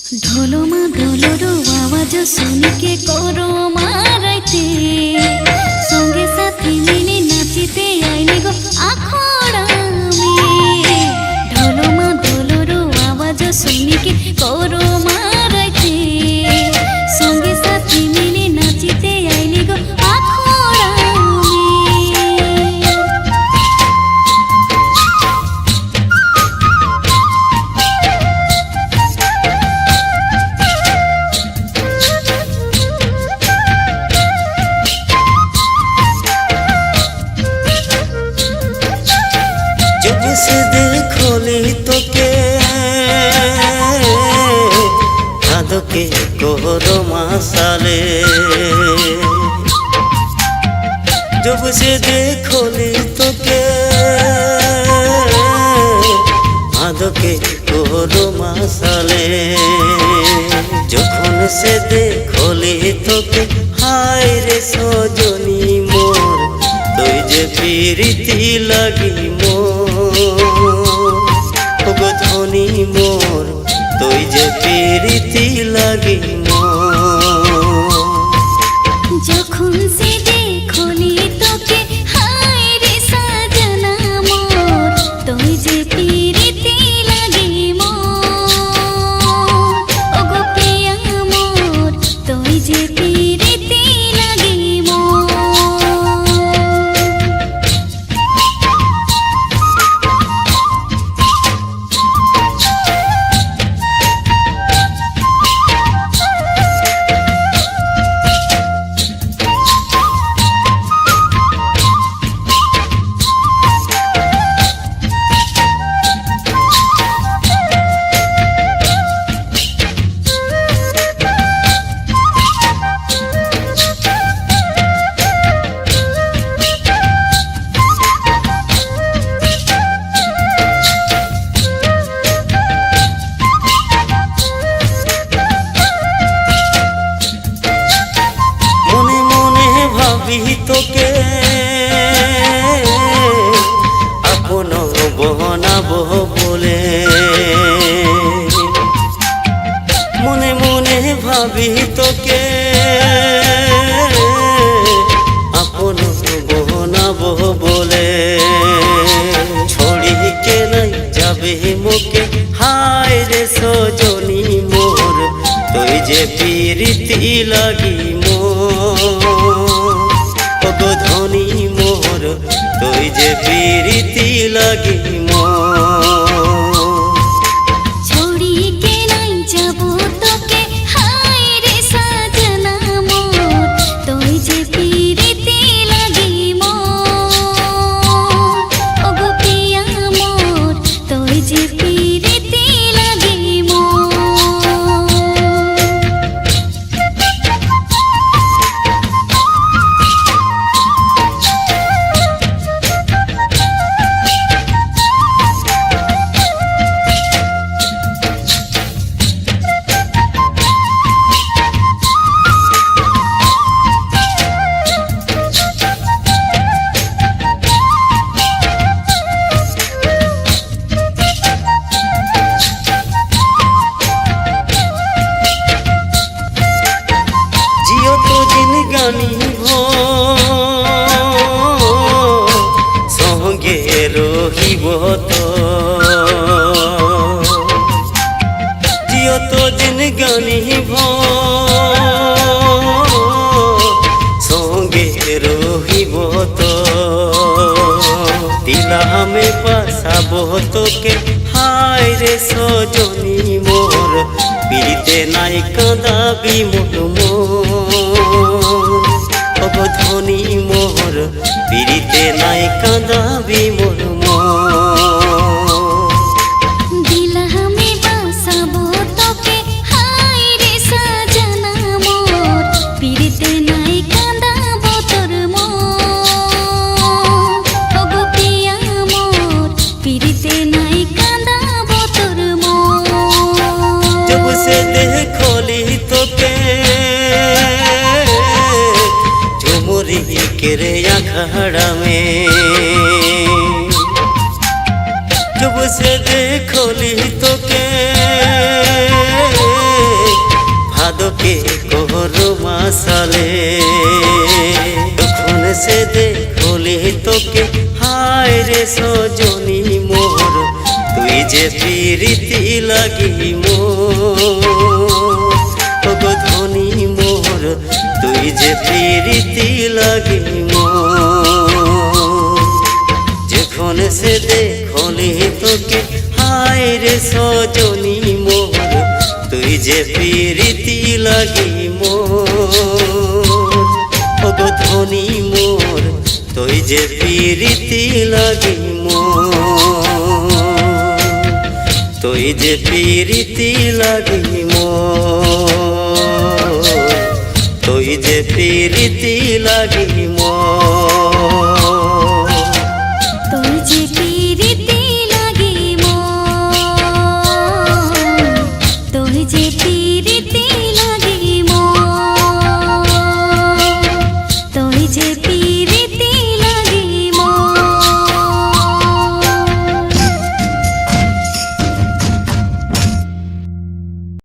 ঢোলমা ঢোলরো আওয়াজ শুনিকে করো মারাইতে সঙ্গে সাথী মিলে নাচিতে আইলে গো আখড়ামে। ঢোলমা ঢোলরো আওয়াজ শুনিকে করো মারাইতে সঙ্গে সাথী মিলে নাচিতে আইলে গো से देखोली तोके आदोके कोहरो मासाले। जब से देखोली तोके आदोके कोहरो मासाले। যখন से देखोली तोके हाय रे सजनी मोर তুই যে প্রীতি লাগি মোর গো ধনী মোর তুই যে প্রীতি লাগি মোর। যখন সে দেখলি তোকে হায় রে সাজনা মোর তুই যে প্রীতি লাগি মোর ও গো প্রিয়া মোর তুই যে প্রীতি লাগি মোর। তোকে আপন বনাবো বলে মনে মনে ভাবি তোকে আপন বনাবো বলে। ছড়িকে নাই যাবে মুখে হায় রে সজনী মোর তুই যে প্রীতি লাগি মোর গো ধনী মোর তুই যে প্রীতি লাগি মোর। ছড়িকে নাই যাব তোকে হায় রে সাজনা মোর তুই যে প্রীতি লাগি মোর ও গো প্রিয়া মোর তুই যে প্রীতি লাগি মোর। গানি সঙ্গে রহিব তো জিও তো দিন গানি সঙ্গে রহিব তো দিলামে পাশাব তোকে হায় রে সজনী মোর পিড়িতে নাই কাঁদাবি মন মোর ধনী মোর পিড়িতে নাই কাঁদাবি মন মোর। দিলামে বাসাবো তোকে হায় রে সাজনা মোর পিড়িতে নাই কাঁদাবো তোর মোর ও গো প্রিয়া মোর পিড়িতে নাই কাঁদাবো তোর মোর। जब से देखली तोके झुमुरी के रे अखाड़ा में जब से देखली तोके সালে যখন সে দেখলি তোকে হায় রে সজনী মোর তুই যে প্রীতি লাগি মোর গো ধনী মোর তুই যে প্রীতি লাগি মোর যখন সে দেখলি তোকে হায় রে সজনী মোর তুই যে প্রীতি লাগি মোর গো ধনী মোর তুই যে প্রীতি লাগি মোর তুই যে প্রীতি লাগি মোর তুই যে প্রীতি লাগি মোর